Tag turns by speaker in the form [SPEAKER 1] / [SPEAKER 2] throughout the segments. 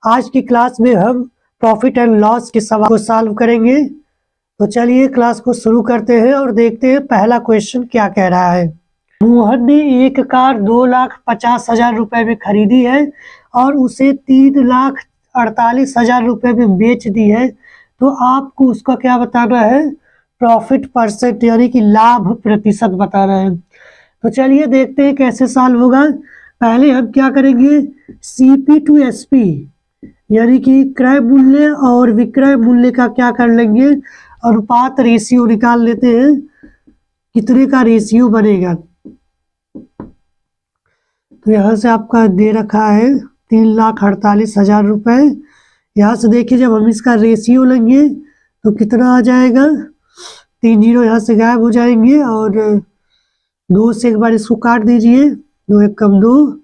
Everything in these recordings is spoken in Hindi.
[SPEAKER 1] आज की क्लास में हम प्रॉफिट एंड लॉस के सवाल को सॉल्व करेंगे। तो चलिए क्लास को शुरू करते हैं और देखते हैं पहला क्वेश्चन क्या कह रहा है। मोहन ने एक कार 2,50,000 रुपए में खरीदी है और उसे 3,48,000 रुपए में बेच दी है। तो आपको उसका क्या बताना है? प्रॉफिट परसेंट यानी कि लाभ प्रतिशत बताना है। तो चलिए देखते हैं कैसे सॉल्व होगा। पहले हम क्या करेंगे, सीपी टू एसपी यानी कि क्रय मूल्य और विक्रय मूल्य का क्या कर लेंगे, अनुपात रेशियो निकाल लेते हैं, कितने का रेशियो बनेगा। तो यहाँ से आपका दे रखा है 3,48,000 रुपए। यहाँ से देखिए जब हम इसका रेशियो लेंगे तो कितना आ जाएगा, 3 जीरो यहाँ से गायब हो जाएंगे और 2 से एक बार इसको काट दीजिए, 2 एक कम 2,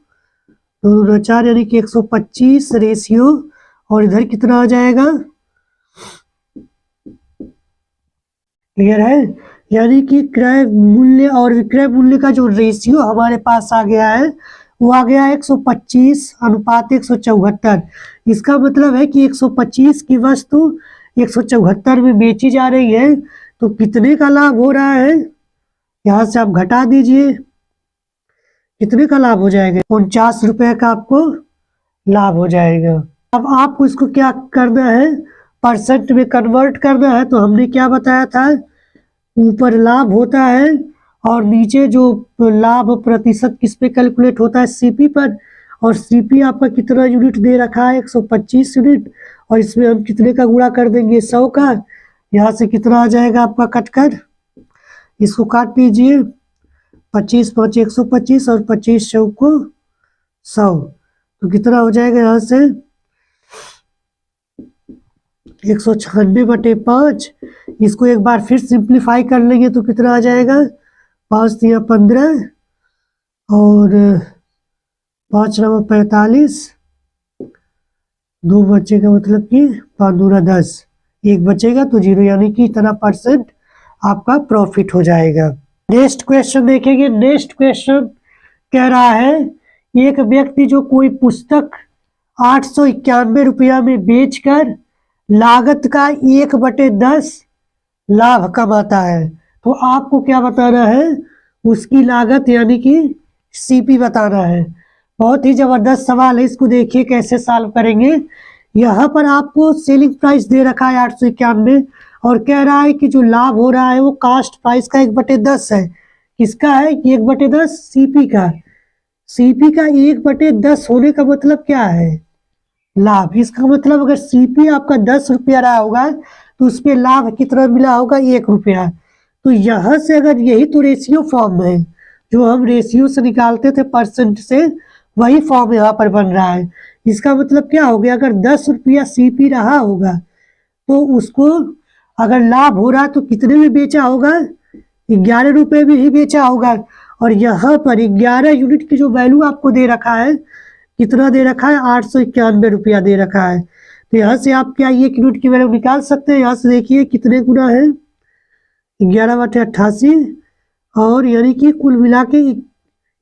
[SPEAKER 1] 2 4 यानी कि 125 रेशियो, और इधर कितना आ जाएगा, क्लियर है। यानी कि क्रय मूल्य और विक्रय मूल्य का जो रेशियो हमारे पास आ गया है वो आ गया 125 अनुपात 174। इसका मतलब है कि 125 की वस्तु 174 में बेची जा रही है। तो कितने का लाभ हो रहा है, यहाँ से आप घटा दीजिए, कितने का लाभ हो जाएगा, 49 रुपए का आपको लाभ हो जाएगा। अब आपको इसको क्या करना है, परसेंट में कन्वर्ट करना है। तो हमने क्या बताया था, ऊपर लाभ होता है और नीचे जो लाभ प्रतिशत किस पे कैलकुलेट होता है, सीपी पर। और सीपी आपका कितना यूनिट दे रखा है, 125 यूनिट, और इसमें हम कितने का गुणा कर देंगे, 100 का। यहाँ से कितना आ जाएगा आपका कटकर, इसको काट लीजिए, 25 5 125 और 25 को 100, तो कितना हो जाएगा, यहाँ से 196/5। इसको एक बार फिर सिंप्लीफाई कर लेंगे तो कितना आ जाएगा, 5 3 15 और 5 9 45, 2 बचेगा, मतलब कि 5 2 10, 1 बचेगा तो 0, यानी कि इतना परसेंट आपका प्रॉफिट हो जाएगा। नेक्स्ट क्वेश्चन देखेंगे। नेक्स्ट क्वेश्चन कह रहा है, एक व्यक्ति जो कोई पुस्तक 891 रुपया में बेचकर लागत का 1/10 लाभ कमाता है। तो आपको क्या बताना है, उसकी लागत यानी कि सीपी बताना है। बहुत ही जबरदस्त सवाल है, इसको देखिए कैसे सॉल्व करेंगे। यहाँ पर आपको सेलिंग प्राइस दे रखा है 891 और कह रहा है कि जो लाभ हो रहा है वो कास्ट प्राइस का 1/10 है। किसका है, 1/10 सीपी का। सीपी का 1/10 होने का मतलब क्या है, लाभ। इसका मतलब अगर सीपी आपका 10 रुपया रहा होगा तो उस पर लाभ कितना मिला होगा, 1 रुपया। तो यहाँ से अगर यही तो रेशियो फॉर्म है, जो हम रेशियो से निकालते थे परसेंट से, वही फॉर्म यहाँ पर बन रहा है। इसका मतलब क्या हो गया, अगर 10 रुपया सीपी रहा होगा तो उसको अगर लाभ हो रहा तो कितने में बेचा होगा, 11 रुपये में ही बेचा होगा। और यहाँ पर 11 यूनिट की जो वैल्यू आपको दे रखा है, कितना दे रखा है, 891 रुपया दे रखा है। तो यहाँ से आप क्या 1 यूनिट की वैल्यू निकाल सकते हैं। यहाँ से देखिए कितने गुना है, 11/88, और यानी कि कुल मिला के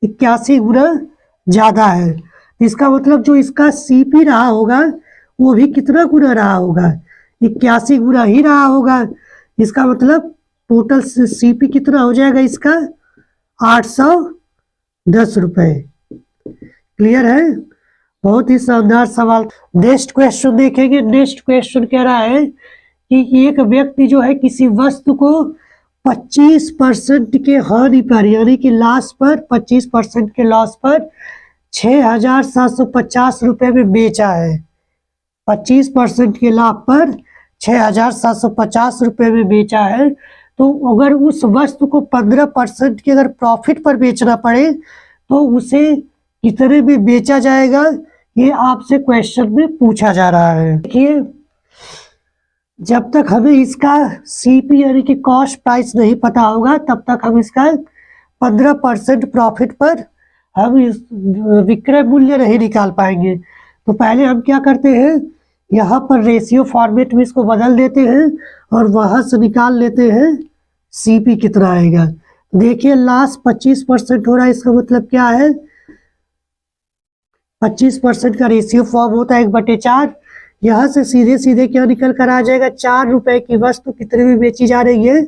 [SPEAKER 1] 81 गुना ज़्यादा है। इसका मतलब जो इसका सीपी रहा होगा वो भी कितना गुना रहा होगा, 81 गुना ही रहा होगा। इसका मतलब टोटल सीपी कितना हो जाएगा इसका, 810 रुपये। क्लियर है, बहुत ही शानदार सवाल। नेक्स्ट क्वेश्चन देखेंगे। नेक्स्ट क्वेश्चन कह रहा है कि एक व्यक्ति जो है किसी वस्तु को 25% के हानि पर यानी कि लॉस पर, 25% के लॉस पर 6,750 रुपये में बेचा है। 25% के लाभ पर 6,750 रुपये में बेचा है। तो अगर उस वस्तु को 15% के अगर प्रॉफिट पर बेचना पड़े तो उसे कितने में बेचा जाएगा, ये आपसे क्वेश्चन में पूछा जा रहा है। देखिए जब तक हमें इसका सीपी यानी कि कॉस्ट प्राइस नहीं पता होगा तब तक हम इसका 15% प्रॉफिट पर हम इस विक्रय मूल्य नहीं निकाल पाएंगे। तो पहले हम क्या करते हैं, यहाँ पर रेशियो फॉर्मेट में इसको बदल देते हैं और वहां से निकाल लेते हैं सीपी कितना आएगा। देखिए लास्ट 25% हो रहा है, इसका मतलब क्या है, 25% का रेशियो फॉर्म होता है 1/4। यहाँ से सीधे सीधे क्या निकल कर आ जाएगा, 4 रुपए की वस्तु कितने में बेची जा रही है,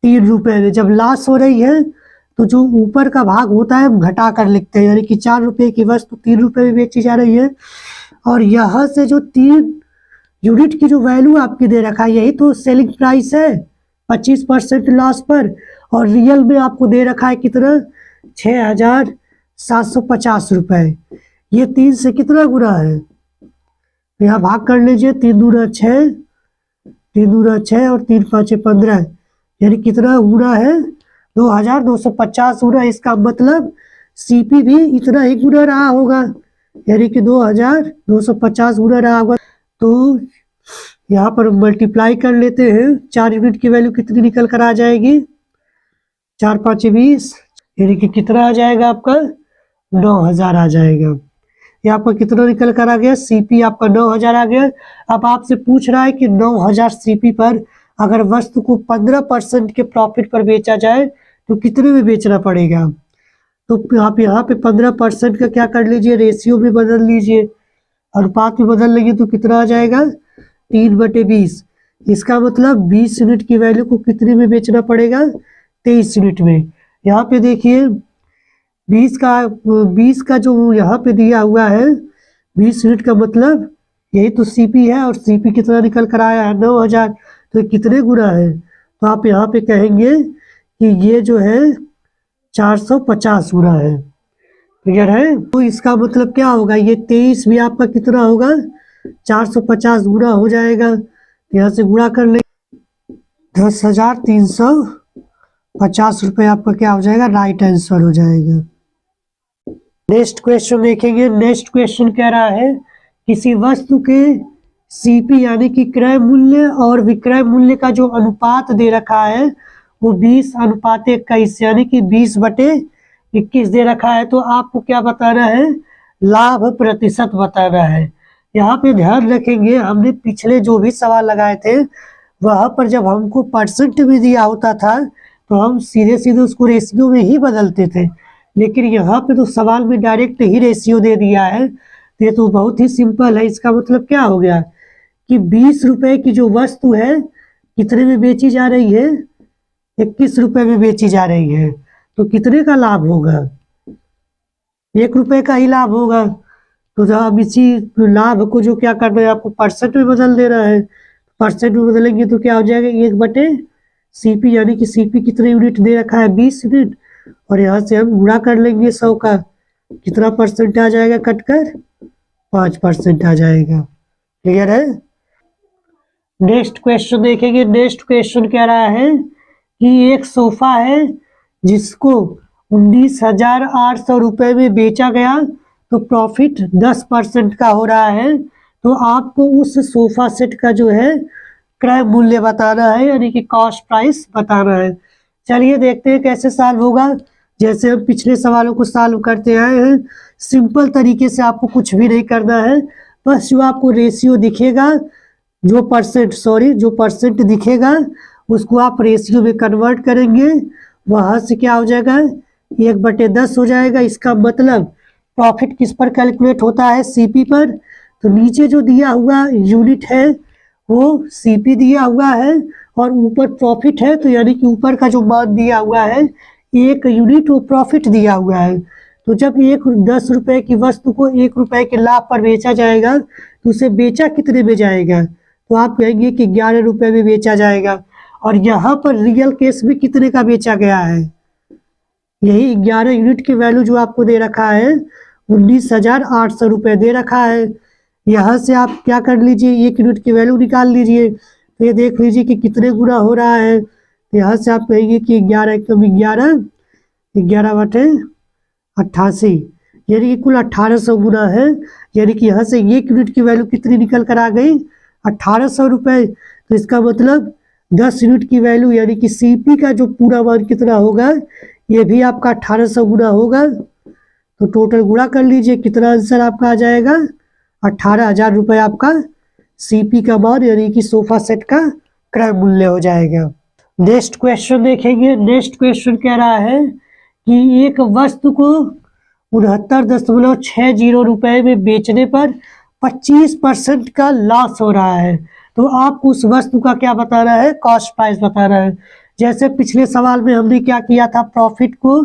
[SPEAKER 1] 3 रुपए में। जब लॉस हो रही है तो जो ऊपर का भाग होता है हम घटा कर लिखते हैं, यानी कि 4 रुपए की वस्तु 3 रुपए में बेची जा रही है। और यहाँ से जो 3 यूनिट की जो वैल्यू आपकी दे रखा है, यही तो सेलिंग प्राइस है 25% लॉस पर। और रियल में आपको दे रखा है कितना, 6,750 रुपए। ये 3 से कितना गुना है, यहाँ भाग कर लीजिए, 3 दूना 6, 3 दूना 6 और 3 5 15, यानी कितना गुना है, 2,250 गुना। इसका मतलब सीपी भी इतना ही गुना रहा होगा, यानी कि 2,250 गुना रहा होगा। तो यहाँ पर मल्टीप्लाई कर लेते हैं, 4 यूनिट की वैल्यू कितनी निकल कर आ जाएगी, 4 5 20, यानी कि कितना आ जाएगा आपका, 9,000 आ जाएगा। यहाँ पर कितना निकल कर आ गया, सीपी आपका 9,000 आ गया। अब आपसे पूछ रहा है कि 9,000 सीपी पर अगर वस्तु को 15% के प्रॉफिट पर बेचा जाए तो कितने में बेचना पड़ेगा। तो आप यहाँ पे 15% का क्या कर लीजिए, रेशियो में बदल लीजिए, अनुपात में बदल लेंगे तो कितना आ जाएगा, 3/20। इसका मतलब 20 यूनिट की वैल्यू को कितने में बेचना पड़ेगा, 23 यूनिट में। यहाँ पे देखिए 20 का जो यहाँ पे दिया हुआ है 20 यूनिट का मतलब यही तो सीपी है, और सीपी कितना निकल कर आया है, 9,000। तो कितने गुना है, तो आप यहाँ पे कहेंगे कि ये जो है 450 गुना है। क्लियर है। तो इसका मतलब क्या होगा, ये 23 भी आपका कितना होगा, 450 गुना हो जाएगा। यहाँ से गुणा कर ले, 10,350 रुपये आपका क्या हो जाएगा, राइट आंसर हो जाएगा। नेक्स्ट क्वेश्चन देखेंगे। नेक्स्ट क्वेश्चन कह रहा है किसी वस्तु के सीपी यानी कि क्रय मूल्य और विक्रय मूल्य का जो अनुपात दे रखा है वो 20:21 यानी कि 20/21 दे रखा है। तो आपको क्या बताना है, लाभ प्रतिशत बताना है। यहाँ पे ध्यान रखेंगे, हमने पिछले जो भी सवाल लगाए थे वहां पर जब हमको परसेंट भी दिया होता था तो हम सीधे सीधे उसको रेशियो में ही बदलते थे, लेकिन यहाँ पे तो सवाल में डायरेक्ट ही रेशियो दे दिया है। ये तो बहुत ही सिंपल है। इसका मतलब क्या हो गया कि 20 रुपए की जो वस्तु है कितने में बेची जा रही है, 21 रुपए में बेची जा रही है। तो कितने का लाभ होगा, 1 रुपए का ही लाभ होगा। तो जब अब इसी लाभ को जो क्या करना है, आपको परसेंट में बदल देना है। परसेंट में बदलेंगे तो क्या हो जाएगा, 1/सीपी, यानी कि सीपी कितने यूनिट दे रखा है, 20 यूनिट, और यहाँ से हम गुणा कर लेंगे 100 का, कितना परसेंट आ जाएगा, कटकर 5% आ जाएगा। क्लियर है। नेक्स्ट क्वेश्चन देखेंगे। नेक्स्ट क्वेश्चन कह रहा है कि एक सोफा है जिसको 19,800 रुपए में बेचा गया तो प्रॉफिट 10% का हो रहा है। तो आपको उस सोफा सेट का जो है क्रय मूल्य बताना है, यानी कि कॉस्ट प्राइस बताना है। चलिए देखते हैं कैसे सॉल्व होगा। जैसे हम पिछले सवालों को सॉल्व करते आए हैं, सिंपल तरीके से आपको कुछ भी नहीं करना है। बस जो आपको रेशियो दिखेगा, जो परसेंट दिखेगा उसको आप रेशियो में कन्वर्ट करेंगे। वहां से क्या हो जाएगा, 1/10 हो जाएगा। इसका मतलब प्रॉफिट किस पर कैलकुलेट होता है, सीपी पर। तो नीचे जो दिया हुआ यूनिट है वो सीपी दिया हुआ है और ऊपर प्रॉफिट है, तो यानी कि ऊपर का जो मान दिया हुआ है 1 यूनिट वो प्रॉफिट दिया हुआ है। तो जब 10 रुपए की वस्तु को 1 रुपए के लाभ पर बेचा जाएगा तो उसे बेचा कितने में जाएगा, तो आप कहेंगे कि 11 रुपए में बेचा जाएगा। और यहाँ पर रियल केस में कितने का बेचा गया है, यही 11 यूनिट की वैल्यू जो आपको दे रखा है 19,800 रुपये दे रखा है। यहाँ से आप क्या कर लीजिए, 1 यूनिट की वैल्यू निकाल लीजिए। तो ये देख लीजिए कि कितने गुना हो रहा है। तो यहाँ से आप कहेंगे कि 11 कम 11/88 यानी कि कुल 1800 गुना है। यानी कि यहाँ से 1 यूनिट की वैल्यू कितनी निकल कर आ गई, 1800 रुपये। तो इसका मतलब 10 यूनिट की वैल्यू यानी कि सीपी का जो पूरा मान कितना होगा, ये भी आपका 1800 गुना होगा। तो टोटल गुणा कर लीजिए, कितना आंसर आपका आ जाएगा, 18,000 रुपये आपका सीपी का मान यानी कि सोफा सेट का क्रय मूल्य हो जाएगा। नेक्स्ट क्वेश्चन देखेंगे। नेक्स्ट क्वेश्चन कह रहा है कि एक वस्तु को 69.60 रुपए में बेचने पर 25% का लॉस हो रहा है। तो आपको उस वस्तु का क्या बताना है, कॉस्ट प्राइस बताना है। जैसे पिछले सवाल में हमने क्या किया था, प्रॉफिट को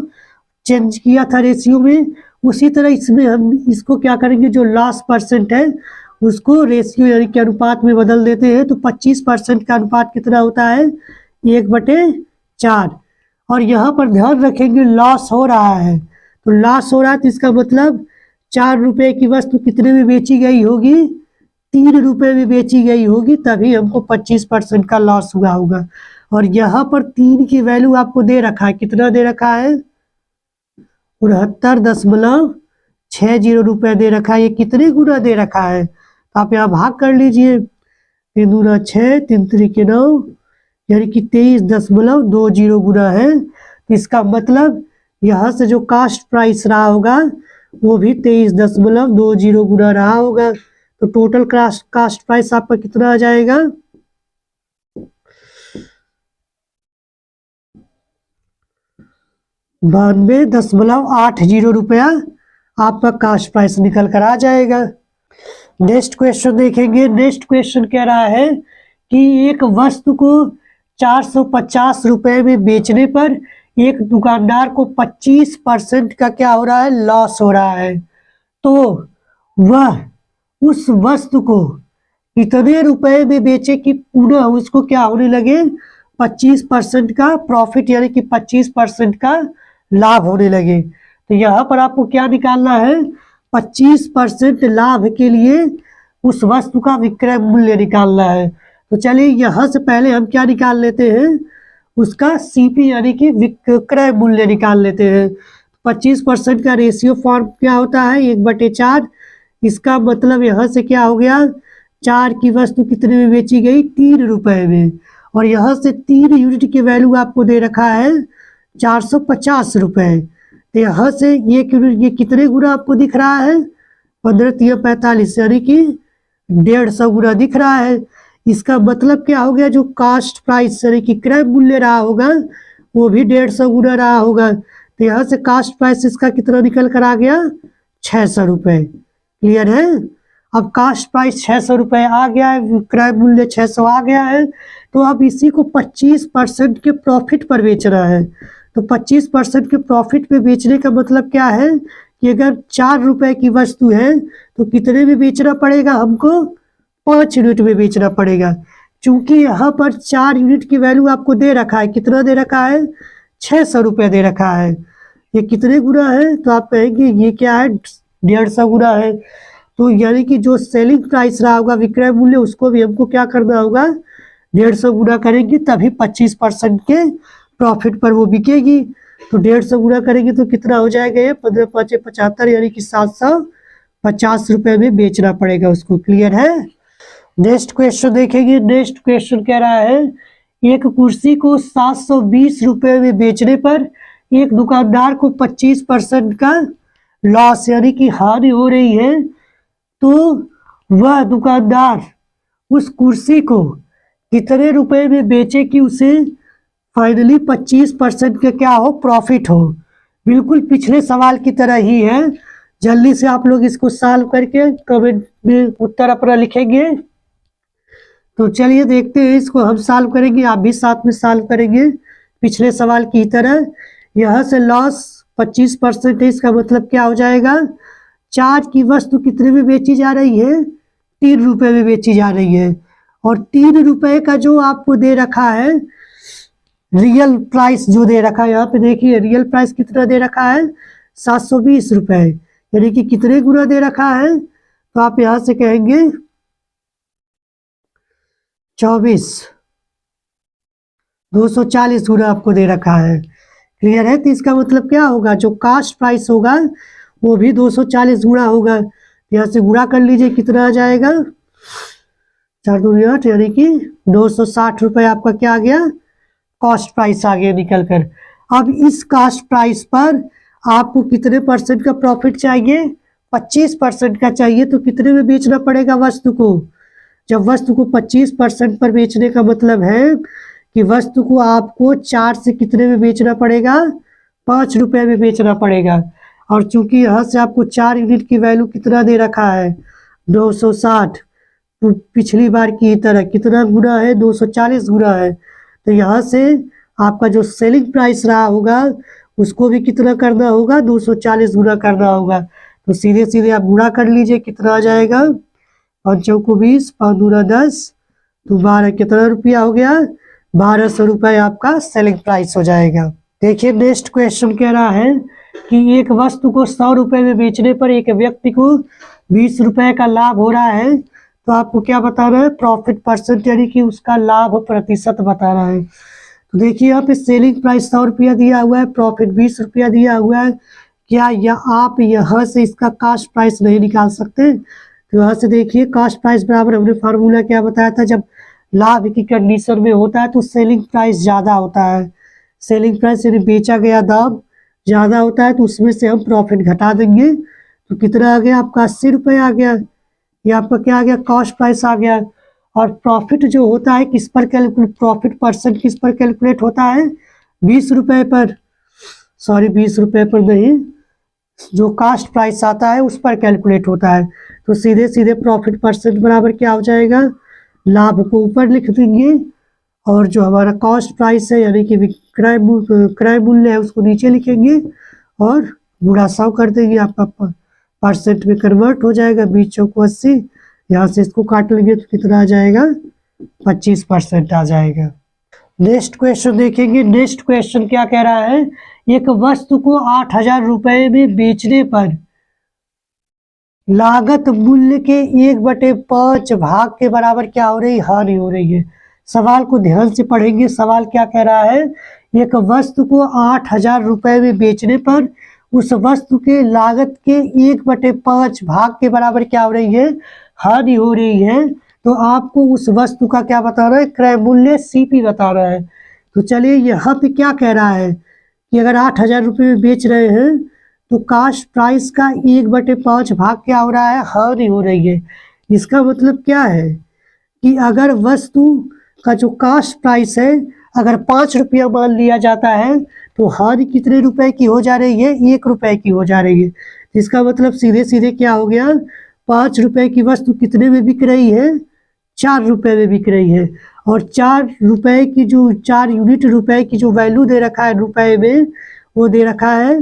[SPEAKER 1] चेंज किया था रेशियो में, उसी तरह इसमें हम इसको क्या करेंगे, जो लॉस परसेंट है उसको रेशियो यानी कि अनुपात में बदल देते हैं। तो 25% का अनुपात कितना होता है, 1/4। और यहाँ पर ध्यान रखेंगे लॉस हो रहा है, तो लॉस हो रहा है तो इसका मतलब 4 रुपए की वस्तु कितने में बेची गई होगी, 3 रुपए में बेची गई होगी, तभी हमको 25% का लॉस हुआ होगा। और यहाँ पर 3 की वैल्यू आपको दे रखा है, कितना दे रखा है, 69.60 रुपये दे रखा है। ये कितने गुना दे रखा है, तो आप यहाँ भाग कर लीजिए, 3 दूना 6, 3 त्रिके 9, यानी कि 23.20 गुना है। तो इसका मतलब यहाँ से जो कास्ट प्राइस रहा होगा वो भी 23.20 गुना रहा होगा। तो टोटल कास्ट प्राइस आपका कितना आ जाएगा, 92.80 रुपया आपका कास्ट प्राइस निकल कर आ जाएगा। नेक्स्ट क्वेश्चन देखेंगे। नेक्स्ट क्वेश्चन कह रहा है कि एक वस्तु को 450 रुपए में बेचने पर एक दुकानदार को 25% का क्या हो रहा है, लॉस हो रहा है। तो वह उस वस्तु को कितने रुपए में बेचे कि पुनः उसको क्या होने लगे, 25% का प्रॉफिट यानी कि 25% का लाभ होने लगे। तो यहाँ पर आपको क्या निकालना है, 25% लाभ के लिए उस वस्तु का विक्रय मूल्य निकालना है। तो चलिए यहाँ से पहले हम क्या निकाल लेते हैं, उसका सीपी यानी कि विक्रय मूल्य निकाल लेते हैं। 25% का रेशियो फॉर्म क्या होता है, 1/4। इसका मतलब यहाँ से क्या हो गया, 4 की वस्तु कितने में बेची गई, 3 रुपए में। और यहाँ से 3 यूनिट की वैल्यू आपको दे रखा है 450 रुपए। तो यहाँ से ये कितने गुना आपको दिख रहा है, 15×3=45 यानी कि 150 गुना दिख रहा है। इसका मतलब क्या हो गया, जो कास्ट प्राइस यानी कि क्रय मूल्य रहा होगा वो भी 150 गुना रहा होगा। तो यहाँ से कास्ट प्राइस इसका कितना निकल कर आ गया, 600 रुपये। क्लियर है। अब कास्ट प्राइस 600 रुपये आ गया है, क्रय मूल्य 600 आ गया है। तो अब इसी को 25% के प्रॉफिट पर बेचना है। तो 25% के प्रॉफिट पे बेचने का मतलब क्या है कि अगर 4 रुपए की वस्तु है तो कितने में बेचना पड़ेगा हमको, 5 यूनिट में बेचना पड़ेगा। चूंकि यहाँ पर 4 यूनिट की वैल्यू आपको दे रखा है, कितना दे रखा है, 600 रुपये दे रखा है। ये कितने गुना है, तो आप कहेंगे ये क्या है, 150 गुना है। तो यानी कि जो सेलिंग प्राइस रहा होगा, विक्रय मूल्य, उसको भी हमको क्या करना होगा, 150 गुना करेंगे, तभी 25% के प्रॉफिट पर वो बिकेगी। तो 150 गुना करेंगे तो कितना हो जाएगा, ये 15×5=75 यानी कि 750 रुपये में बेचना पड़ेगा उसको। क्लियर है। नेक्स्ट क्वेश्चन देखेंगे। नेक्स्ट क्वेश्चन कह रहा है एक कुर्सी को 720 रुपये में बेचने पर एक दुकानदार को 25% का लॉस यानी कि हानि हो रही है। तो वह दुकानदार उस कुर्सी को कितने रुपए में बेचे कि उसे फाइनली 25% का क्या हो, प्रॉफिट हो। बिल्कुल पिछले सवाल की तरह ही है। जल्दी से आप लोग इसको सॉल्व करके कमेंट में उत्तर अपना लिखेंगे। तो चलिए देखते हैं, इसको हम सॉल्व करेंगे, आप भी साथ में सॉल्व करेंगे पिछले सवाल की तरह। यहाँ से लॉस 25% है, इसका मतलब क्या हो जाएगा, 4 की वस्तु कितने में बेची जा रही है, 3 रुपए में बेची जा रही है। और 3 रुपए का जो आपको दे रखा है रियल प्राइस, जो दे रखा है यहाँ पे देखिए, रियल प्राइस कितना दे रखा है, 720 रुपए, यानी कि कितने गुना दे रखा है। तो आप यहाँ से कहेंगे 24, 240 गुना आपको दे रखा है। क्लियर है। तो इसका मतलब क्या होगा, जो कास्ट प्राइस होगा वो भी 240 गुना होगा। यहाँ से गुणा कर लीजिए, कितना आ जाएगा, 4 दूनी 8 यानी कि 260 रुपये आपका क्या आ गया, कॉस्ट प्राइस आ गया निकल कर। अब इस कास्ट प्राइस पर आपको कितने % का प्रॉफिट चाहिए, 25% का चाहिए। तो कितने में बेचना पड़ेगा वस्तु को, जब वस्तु को 25% पर बेचने का मतलब है कि वस्तु को आपको 4 से कितने में बेचना पड़ेगा, 5 रुपये में बेचना पड़ेगा। और चूंकि यहाँ से आपको 4 यूनिट की वैल्यू कितना दे रखा है 260, तो पिछली बार की तरह कितना गुना है 240 गुना है, तो यहाँ से आपका जो सेलिंग प्राइस रहा होगा उसको भी कितना करना होगा 240 गुना करना होगा। तो सीधे सीधे आप गुणा कर लीजिए, कितना आ जाएगा 5 चौको 20, 5 दूना 10, तो 12 कितना रुपया हो गया 1200 रुपये आपका सेलिंग प्राइस हो जाएगा। देखिए नेक्स्ट क्वेश्चन कह रहा है कि एक वस्तु को 100 रुपये में बेचने पर एक व्यक्ति को 20 रुपये का लाभ हो रहा है, तो आपको क्या बताना है प्रॉफिट परसेंट, यानी कि उसका लाभ प्रतिशत बताना है। तो देखिए यहाँ पे सेलिंग प्राइस 100 रुपया दिया हुआ है, प्रॉफिट 20 रुपया दिया हुआ है। क्या आप यहाँ से इसका कास्ट प्राइस नहीं निकाल सकते? तो यहाँ से देखिए कास्ट प्राइस बराबर हमने फार्मूला क्या बताया था, जब लाभ की कंडीशन में होता है तो सेलिंग प्राइस ज़्यादा होता है। सेलिंग प्राइस यानी बेचा गया दाम ज़्यादा होता है, तो उसमें से हम प्रॉफिट घटा देंगे। तो कितना आ गया आपका 80 रुपये आ गया, ये आपका क्या आ गया कॉस्ट प्राइस आ गया। और प्रॉफिट जो होता है किस पर कैलकुलेट, प्रॉफिट परसेंट किस पर कैलकुलेट होता है 20 रुपये पर, सॉरी 20 रुपये पर नहीं, जो कास्ट प्राइस आता है उस पर कैलकुलेट होता है। तो सीधे सीधे प्रॉफिट परसेंट बराबर क्या हो जाएगा, लाभ को ऊपर लिख देंगे और जो हमारा कॉस्ट प्राइस है यानी कि क्रय मूल्य है उसको नीचे लिखेंगे और गुणा 100 कर देंगे, आपका परसेंट में कन्वर्ट हो जाएगा। 20 चौको 80, यहाँ से इसको काट लेंगे तो कितना आ जाएगा 25% आ जाएगा। नेक्स्ट क्वेश्चन देखेंगे। नेक्स्ट क्वेश्चन क्या कह रहा है, एक वस्तु को 8000 रुपये में बेचने पर लागत मूल्य के 1/5 भाग के बराबर क्या हो रही, हानि हो रही है। सवाल को ध्यान से पढ़ेंगे। सवाल क्या कह रहा है, एक वस्तु को 8000 रुपये में बेचने पर उस वस्तु के लागत के 1/5 भाग के बराबर क्या हो रही है, हानि हो रही है। तो आपको उस वस्तु का क्या बताना है, क्रय मूल्य CP बताना है। तो चलिए यहाँ पे क्या कह रहा है कि अगर 8000 रुपये में बेच रहे हैं तो कास्ट प्राइस का 1/5 भाग क्या हो रहा है, हानि हो रही है। इसका मतलब क्या है कि अगर वस्तु का जो कास्ट प्राइस है अगर 5 रुपया मान लिया जाता है तो हानि कितने रुपए की हो जा रही है, 1 रुपये की हो जा रही है। इसका मतलब सीधे सीधे क्या हो गया, 5 रुपये की वस्तु कितने में बिक रही है, 4 रुपये में बिक रही है। और 4 रुपये की जो 4 यूनिट रुपए की जो वैल्यू दे रखा है रुपए में, वो दे रखा है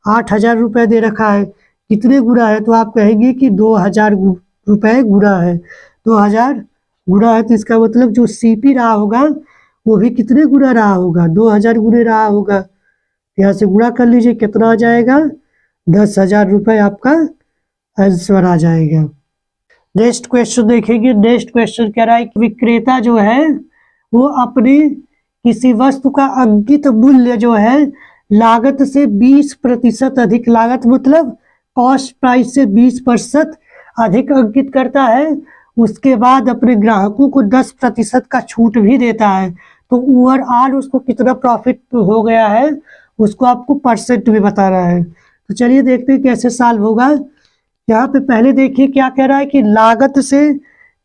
[SPEAKER 1] 8000 रुपये दे रखा है। कितने गुना है, तो आप कहेंगे कि 2000 रुपये गुना है। 2000 गुना है तो इसका मतलब जो CP रहा होगा वो भी कितने गुना रहा होगा, 2000 गुने रहा होगा। यहाँ से गुणा कर लीजिए, कितना आ जाएगा 10,000 रुपये आपका आंसर आ जाएगा। नेक्स्ट क्वेश्चन देखेंगे। नेक्स्ट क्वेश्चन कह रहा है कि विक्रेता जो है वो अपनी किसी वस्तु का अंकित मूल्य जो है लागत से 20% अधिक, लागत मतलब कॉस्ट प्राइस से 20% अधिक अंकित करता है। उसके बाद अपने ग्राहकों को 10% का छूट भी देता है। तो ओवरऑल उसको कितना प्रॉफिट हो गया है उसको आपको परसेंट में बताना है। तो चलिए देखते हैं कैसे सॉल्व होगा। यहाँ पे पहले देखिए क्या कह रहा है कि लागत से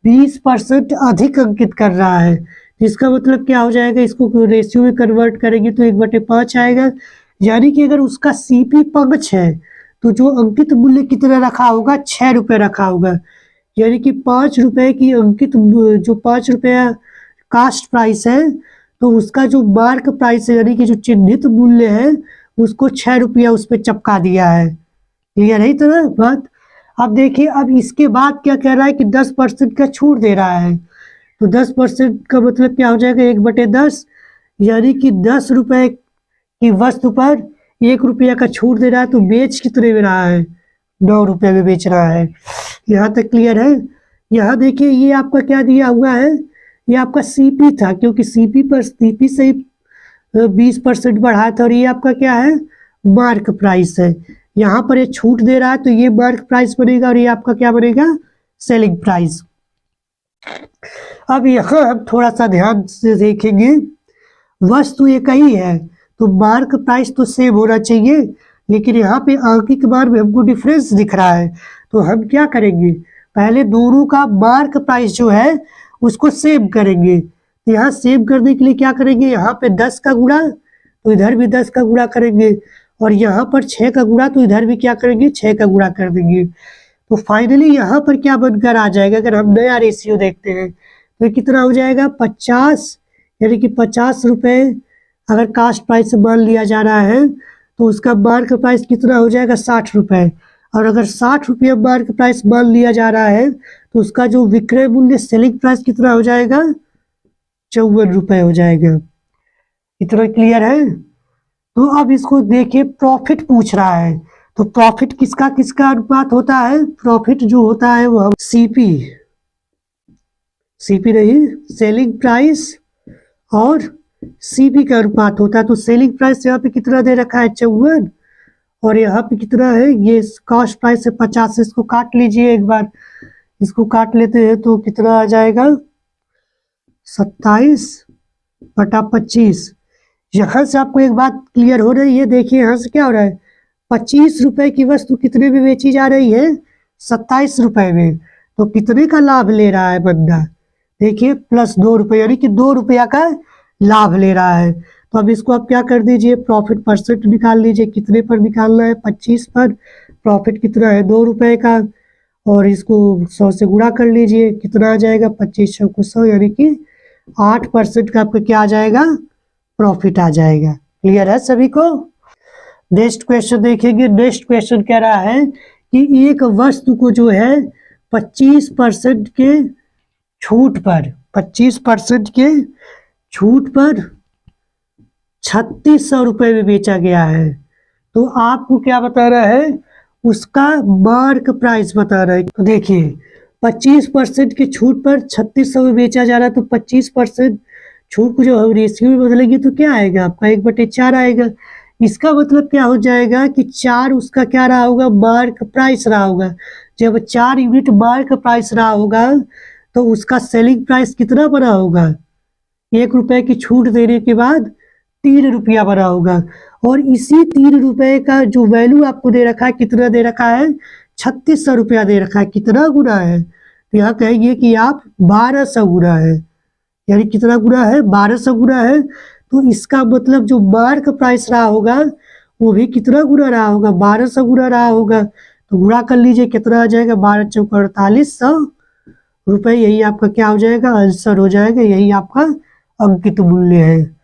[SPEAKER 1] 20% अधिक अंकित कर रहा है। इसका मतलब क्या हो जाएगा, इसको रेशियो में कन्वर्ट करेंगे तो 1/5 आएगा। यानी कि अगर उसका CP 5 है तो जो अंकित मूल्य कितना रखा होगा, 6 रुपये रखा होगा। यानी कि 5 रुपये की अंकित जो 5 रुपया कास्ट प्राइस है तो उसका जो मार्क प्राइस है यानी कि जो चिन्हित मूल्य है उसको 6 रुपया उस पर चिपका दिया है। क्लियर है तो बात। अब देखिए अब इसके बाद क्या कह रहा है कि 10% का छूट दे रहा है। तो 10% का मतलब क्या हो जाएगा, 1/10, यानी कि 10 रुपये की वस्तु पर 1 रुपया का छूट दे रहा है। तो बेच कितने में रहा है, 9 रुपये में बेच रहा है। यहाँ तक क्लियर है। यहाँ देखिए ये आपका क्या दिया हुआ है, ये आपका CP था, क्योंकि CP से ही 20% बढ़ाया था। और ये आपका क्या है, मार्क प्राइस है। यहाँ पर ये छूट दे रहा है तो ये मार्क प्राइस बनेगा और ये आपका क्या बनेगा, सेलिंग प्राइस। अब यहाँ हम थोड़ा सा ध्यान से देखेंगे, वस्तु एक ही है तो मार्क प्राइस तो सेम होना चाहिए, लेकिन यहाँ पे अंकित मान में हमको डिफरेंस दिख रहा है। तो हम क्या करेंगे, पहले दोनों का मार्क प्राइस जो है उसको सेम करेंगे। तो यहाँ सेम करने के लिए क्या करेंगे, यहाँ पे 10 का गुणा तो इधर भी 10 का गुणा करेंगे और यहाँ पर 6 का गुणा, तो इधर भी क्या करेंगे 6 का गुणा कर देंगे। तो फाइनली यहाँ पर क्या बनकर आ जाएगा, अगर हम नया रेशियो देखते हैं तो ये कितना हो जाएगा 50, यानी कि 50 रुपये अगर कास्ट प्राइस मान लिया जा रहा है तो उसका मार्क प्राइस कितना हो जाएगा 60 रुपये। और अगर 60 रुपये मार्क प्राइस मान लिया जा रहा है तो उसका जो विक्रय मूल्य सेलिंग प्राइस कितना हो जाएगा 54 रुपये हो जाएगा। इतना क्लियर है। तो अब इसको देखिए, प्रॉफिट पूछ रहा है, तो प्रॉफिट किसका किसका अनुपात होता है, प्रॉफिट जो होता है वो सीपी नहीं, सेलिंग प्राइस और सीपी का अनुपात होता है। तो सेलिंग प्राइस यहाँ पे कितना दे रखा है 54, और यहाँ पे कितना है, ये कॉस्ट प्राइस है 50, इसको काट लीजिए एक बार, इसको काट लेते हैं तो कितना आ जाएगा 27/25। यहाँ से आपको एक बात क्लियर हो रही है, देखिए यहाँ से क्या हो रहा है, 25 रुपए की वस्तु कितने में बेची जा रही है 27 रुपए में, तो कितने का लाभ ले रहा है बंदा, देखिए +2 रुपये, यानी कि 2 रुपया का लाभ ले रहा है। तो अब इसको आप क्या कर दीजिए, प्रॉफिट परसेंट निकाल लीजिए, कितने पर निकालना है 25 पर, प्रॉफिट कितना है 2 रुपये का, और इसको 100 से गुणा कर लीजिए, कितना आ जाएगा 25 चौको 100, यानी कि 8% का आपका क्या आ जाएगा प्रॉफिट आ जाएगा। क्लियर है सभी को। नेक्स्ट क्वेश्चन देखेंगे। नेक्स्ट क्वेश्चन कह रहा है कि एक वस्तु को जो है 25% के छूट पर, 25% के छूट पर 3600 रुपये में बेचा गया है। तो आपको क्या बताना है, उसका मार्क प्राइस बताना है। तो देखिए 25% के छूट पर 3600 में बेचा जा रहा है, तो 25% छूट को जो हम रेशियो में बदलेंगे तो क्या आएगा आपका 1/4 आएगा। इसका मतलब क्या हो जाएगा कि 4 उसका क्या रहा होगा, मार्क प्राइस रहा होगा। जब 4 यूनिट मार्क प्राइस रहा होगा तो उसका सेलिंग प्राइस कितना बना होगा, 1 रुपये की छूट देने के बाद 3 रुपया बना होगा। और इसी 3 रुपये का जो वैल्यू आपको दे रखा है, कितना दे रखा है 3600 रुपया दे रखा है। कितना गुना है, तो यहाँ कहेंगे कि आप 1200 गुना है, यानी कितना गुना है 1200 गुना है। तो इसका मतलब जो मार्क प्राइस रहा होगा वो भी कितना गुना रहा होगा, 1200 गुना रहा होगा। तो गुणा कर लीजिए, कितना आ जाएगा 12 चौक 4800 रुपये, यही आपका क्या हो जाएगा आंसर हो जाएगा, यही आपका अंकित मूल्य है।